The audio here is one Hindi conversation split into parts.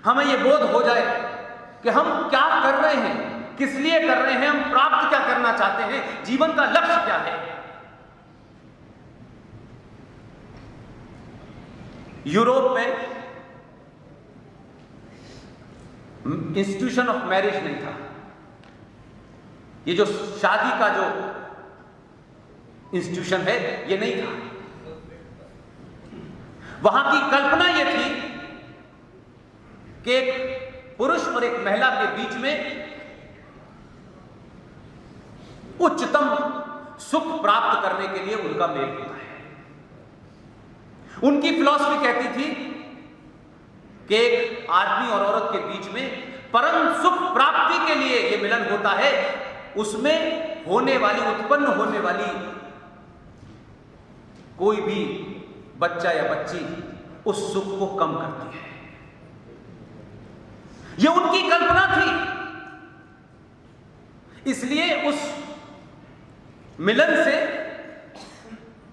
हमें यह बोध हो जाए कि हम क्या कर रहे हैं, किस लिए कर रहे हैं, हम प्राप्त क्या करना चाहते हैं, जीवन का लक्ष्य क्या है। यूरोप में इंस्टीट्यूशन ऑफ मैरिज नहीं था। ये जो शादी का जो इंस्टीट्यूशन है ये नहीं था। वहां की कल्पना ये थी कि एक पुरुष और एक महिला के बीच में उच्चतम सुख प्राप्त करने के लिए उनका मेल होता है। उनकी फिलॉसफी कहती थी कि एक आदमी और औरत के बीच में परम सुख प्राप्ति के लिए यह मिलन होता है, उसमें होने वाली, उत्पन्न होने वाली कोई भी बच्चा या बच्ची उस सुख को कम करती है। यह उनकी कल्पना थी। इसलिए उस मिलन से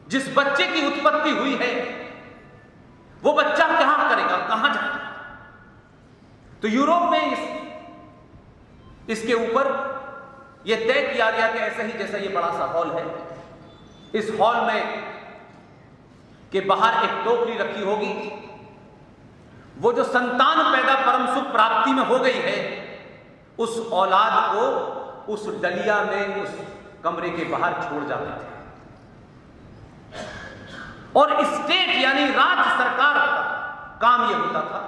जिस बच्चे की उत्पत्ति हुई है वो बच्चा क्या करेगा, कहां जाएगा। तो यूरोप में इसके ऊपर यह तय किया गया कि ऐसा ही जैसा ये बड़ा सा हॉल है, इस हॉल में के बाहर एक टोकरी रखी होगी। वो जो संतान पैदा परम सुख प्राप्ति में हो गई है, उस औलाद को उस डलिया में उस कमरे के बाहर छोड़ जाते थे। और स्टेट यानी राज्य सरकार का काम यह होता था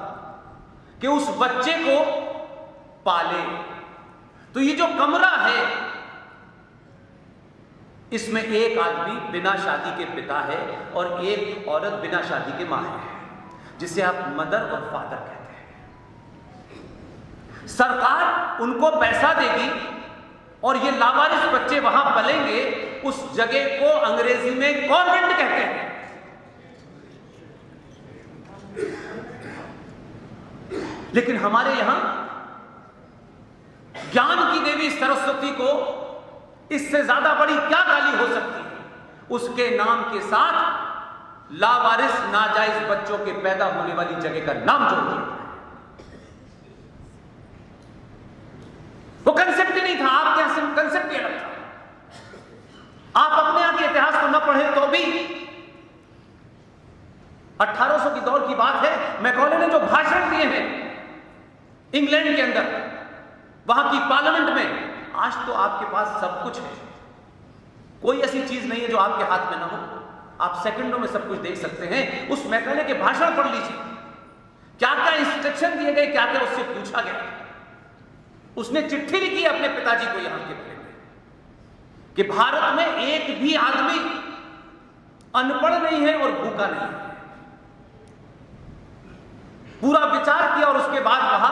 कि उस बच्चे को पाले। तो ये जो कमरा है इसमें एक आदमी बिना शादी के पिता है और एक औरत बिना शादी के मां है, जिसे आप मदर और फादर कहते हैं। सरकार उनको पैसा देगी और ये लावारिस बच्चे वहां पलेंगे। उस जगह को अंग्रेजी में कॉन्वेंट कहते हैं। लेकिन हमारे यहां ज्ञान की देवी सरस्वती को इससे ज्यादा बड़ी क्या गाली हो सकती है। उसके नाम के साथ लावारिस नाजायज बच्चों के पैदा होने वाली जगह का नाम जोड़ दिया। वो कंसेप्ट ही नहीं था, आपके यहां कंसेप्ट ही अलग था। आप अपने यहां के इतिहास को न पढ़े तो भी 1800 की दौर की बात है, मैकॉले ने जो भाषण दिए हैं इंग्लैंड के अंदर, वहां की पार्लियामेंट में, आज तो आपके पास सब कुछ है। कोई ऐसी चीज नहीं है जो आपके हाथ में ना हो। आप सेकंडों में सब कुछ देख सकते हैं। उस मैकॉले के भाषण पढ़ लीजिए, क्या क्या इंस्ट्रक्शन दिए गए, क्या क्या उससे पूछा गया। उसने चिट्ठी लिखी अपने पिताजी को यहां के बारे में कि भारत में एक भी आदमी अनपढ़ नहीं है और भूखा नहीं है। पूरा विचार किया और उसके बाद कहा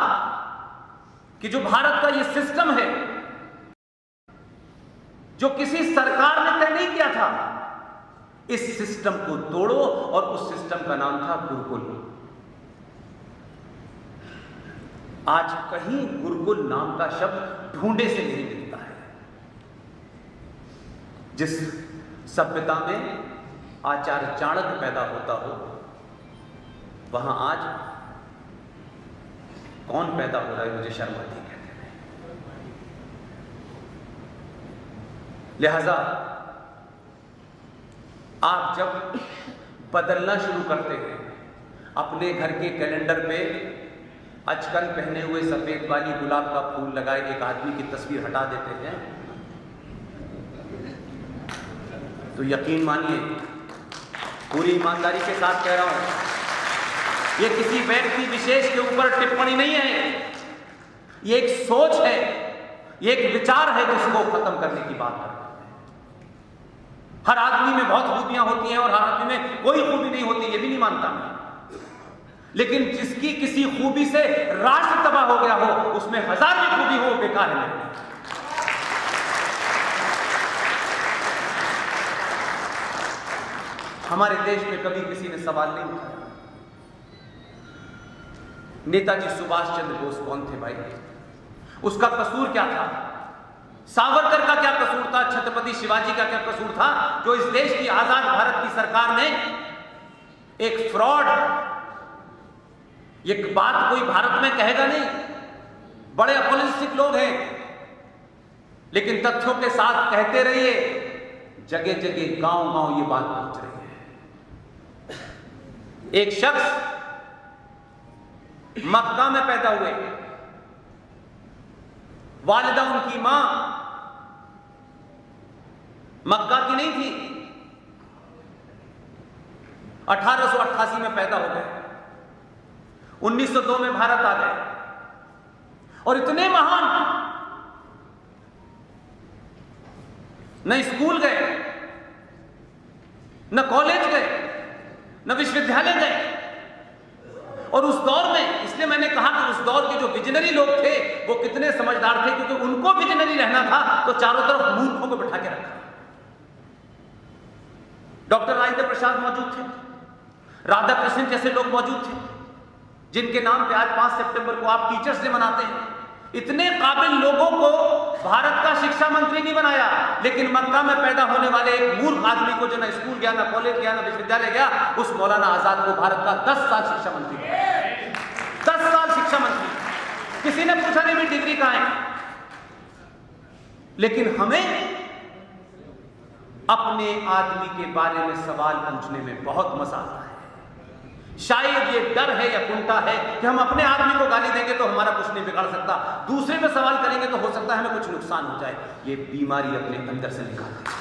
कि जो भारत का ये सिस्टम है, जो किसी सरकार ने तय नहीं किया था, इस सिस्टम को तोड़ो। और उस सिस्टम का नाम था गुरुकुल। आज कहीं गुरुकुल नाम का शब्द ढूंढे से नहीं मिलता है। जिस सभ्यता में आचार्य चाणक्य पैदा होता हो, वहां आज कौन पैदा हो रहा है, मुझे शर्म आती कहते हैं। लिहाजा आप जब बदलना शुरू करते हैं, अपने घर के कैलेंडर पे आजकल पहने हुए सफेद वाली गुलाब का फूल लगाए एक आदमी की तस्वीर हटा देते हैं, तो यकीन मानिए, पूरी ईमानदारी के साथ कह रहा हूं, ये किसी व्यक्ति विशेष के ऊपर टिप्पणी नहीं है। ये एक सोच है, ये एक विचार है जिसको खत्म करने की बात है। हर आदमी में बहुत खूबियां होती हैं और हर आदमी में कोई खूबी नहीं होती, ये भी नहीं मानता मैं। लेकिन जिसकी किसी खूबी से राष्ट्र तबाह हो गया हो, उसमें हजार भी खूबी हो, बेकार है। हमारे देश में कभी किसी ने सवाल नहीं उठाया, नेताजी सुभाष चंद्र बोस कौन थे भाई? उसका कसूर क्या था? सावरकर का क्या कसूर था? छत्रपति शिवाजी का क्या कसूर था जो इस देश की आजाद भारत की सरकार ने एक फ्रॉड ये बात कोई भारत में कहेगा नहीं, बड़े अपॉलिस्टिक लोग हैं, लेकिन तथ्यों के साथ कहते रहिए, जगह जगह गांव गांव ये बात पहुंच रही है। एक शख्स मक्का में पैदा हुए, वालिदा उनकी मां मक्का की नहीं थी, 1888 में पैदा हो गए, 1902 में भारत आ गए और इतने महान, न स्कूल गए, न कॉलेज गए, न विश्वविद्यालय गए। और उस दौर में, इसलिए मैंने कहा कि उस दौर के जो विजनरी लोग थे वो कितने समझदार थे, क्योंकि उनको विजनरी रहना था तो चारों तरफ मूर्खों को बिठा के रखा। डॉक्टर राजेंद्र प्रसाद मौजूद थे, राधा कृष्ण जैसे लोग मौजूद थे, जिनके नाम पे आज 5 सितंबर को आप टीचर्स डे मनाते हैं। इतने काबिल लोगों को भारत का शिक्षा मंत्री नहीं बनाया, लेकिन मक्का में पैदा होने वाले एक मूर्ख आदमी को, जो ना स्कूल गया, ना कॉलेज गया, ना विश्वविद्यालय गया, उस मौलाना आजाद को भारत का 10 साल शिक्षा मंत्री बनाया। 10 साल शिक्षा मंत्री। किसी ने पूछा नहीं भी डिग्री कहां है, लेकिन हमें अपने आदमी के बारे में सवाल पूछने में बहुत मजा आता है। शायद ये डर है या कुंठा है कि हम अपने आदमी को गाली देंगे तो हमारा कुछ नहीं बिगाड़ सकता, दूसरे पे सवाल करेंगे तो हो सकता है हमें कुछ नुकसान हो जाए। ये बीमारी अपने अंदर से निकालते हैं।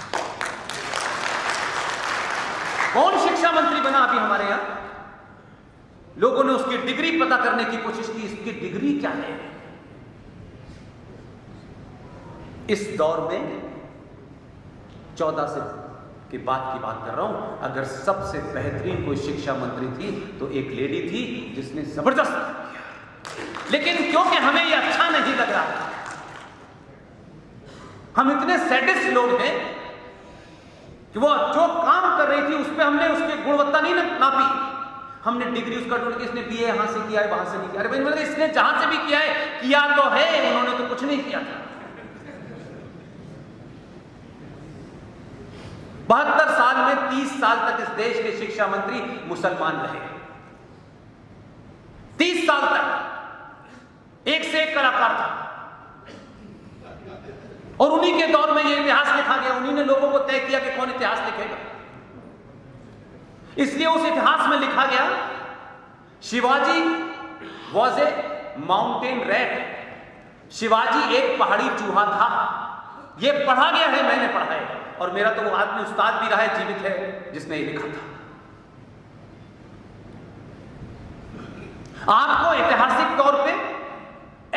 कौन शिक्षा मंत्री बना अभी हमारे यहां? लोगों ने उसकी डिग्री पता करने की कोशिश की, इसकी डिग्री क्या है। इस दौर में 14 से के बाद की बात कर रहा हूं, अगर सबसे बेहतरीन कोई शिक्षा मंत्री थी तो एक लेडी थी जिसने जबरदस्त किया, लेकिन क्योंकि हमें यह अच्छा नहीं लग रहा, हम इतने सैडिस्ट लोग हैं कि वो जो काम कर रही थी उस पर हमने उसकी गुणवत्ता नहीं नापी। हमने डिग्री उसका ढूंढ के, इसने बीए यहां से किया है, वहां से नहीं किया। अरे भाई, मतलब इसने जहां से भी किया है, किया तो है, उन्होंने तो कुछ नहीं किया था। 72 साल में 30 साल तक इस देश के शिक्षा मंत्री मुसलमान रहे। 30 साल तक एक से एक कलाकार था, और उन्हीं के दौर में यह इतिहास लिखा गया, उन्हीं ने लोगों को तय किया कि कौन इतिहास लिखेगा। इसलिए उस इतिहास में लिखा गया, Shivaji was a mountain rat, Shivaji एक पहाड़ी चूहा था। यह पढ़ा गया है, मैंने पढ़ा है, और मेरा तो वो आदमी उस्ताद भी रहा है, जीवित है, जिसने ये लिखा था। आपको ऐतिहासिक तौर पे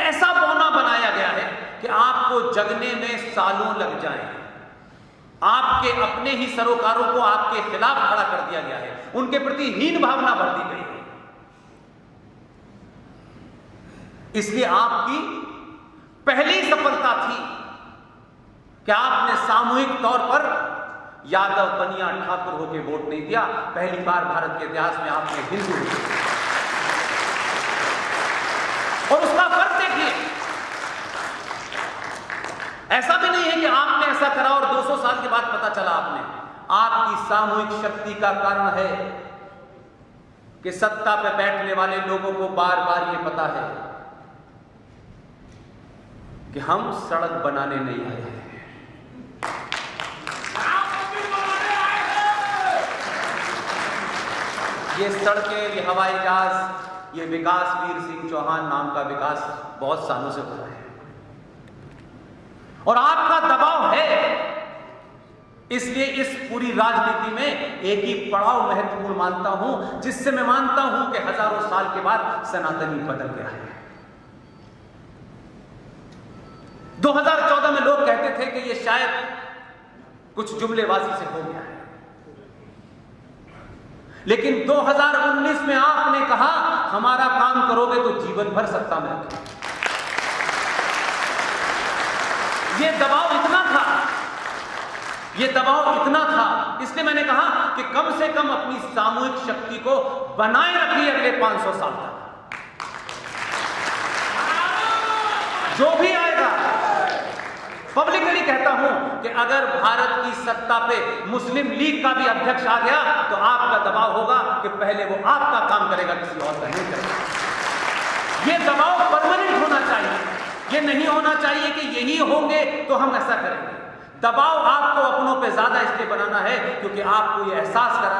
ऐसा बौना बनाया गया है कि आपको जगने में सालों लग जाए। आपके अपने ही सरोकारों को आपके खिलाफ खड़ा कर दिया गया है, उनके प्रति हीन भावना भर दी गई है। इसलिए आपकी पहली सफलता थी कि आपने सामूहिक तौर पर यादव, बनिया, ठाकुर होकर वोट नहीं दिया। पहली बार भारत के इतिहास में आपने हिंदू, और उसका फर्क देखिए, ऐसा भी नहीं है कि आपने ऐसा करा और 200 साल के बाद पता चला आपने। आपकी सामूहिक शक्ति का कारण है कि सत्ता पे बैठने वाले लोगों को बार बार ये पता है कि हम सड़क बनाने नहीं आए हैं, ये सड़कें, ये हवाई जहाज, ये विकास वीर सिंह चौहान नाम का विकास बहुत सालों से हो रहा है, और आपका दबाव है। इसलिए इस पूरी राजनीति में एक ही पड़ाव महत्वपूर्ण मानता हूं, जिससे मैं मानता हूं कि हजारों साल के बाद सनातनी बदल गया है। 2014 में लोग कहते थे कि ये शायद कुछ जुमलेबाजी से हो गया है, लेकिन 2019 में आपने कहा हमारा काम करोगे तो जीवन भर सत्ता में रखोगे। ये दबाव इतना था, ये दबाव इतना था, इसलिए मैंने कहा कि कम से कम अपनी सामूहिक शक्ति को बनाए रखिए अगले 500 साल तक। जो भी आएगा, पब्लिकली कहता हूं कि अगर भारत की सत्ता पे मुस्लिम लीग का भी अध्यक्ष आ गया तो आपका दबाव होगा कि पहले वो आपका काम करेगा, किसी और का नहीं करेगा। ये दबाव परमानेंट होना चाहिए, ये नहीं होना चाहिए कि यही होंगे तो हम ऐसा करेंगे। दबाव आपको अपनों पे ज्यादा इसलिए बनाना है क्योंकि आपको ये एहसास करा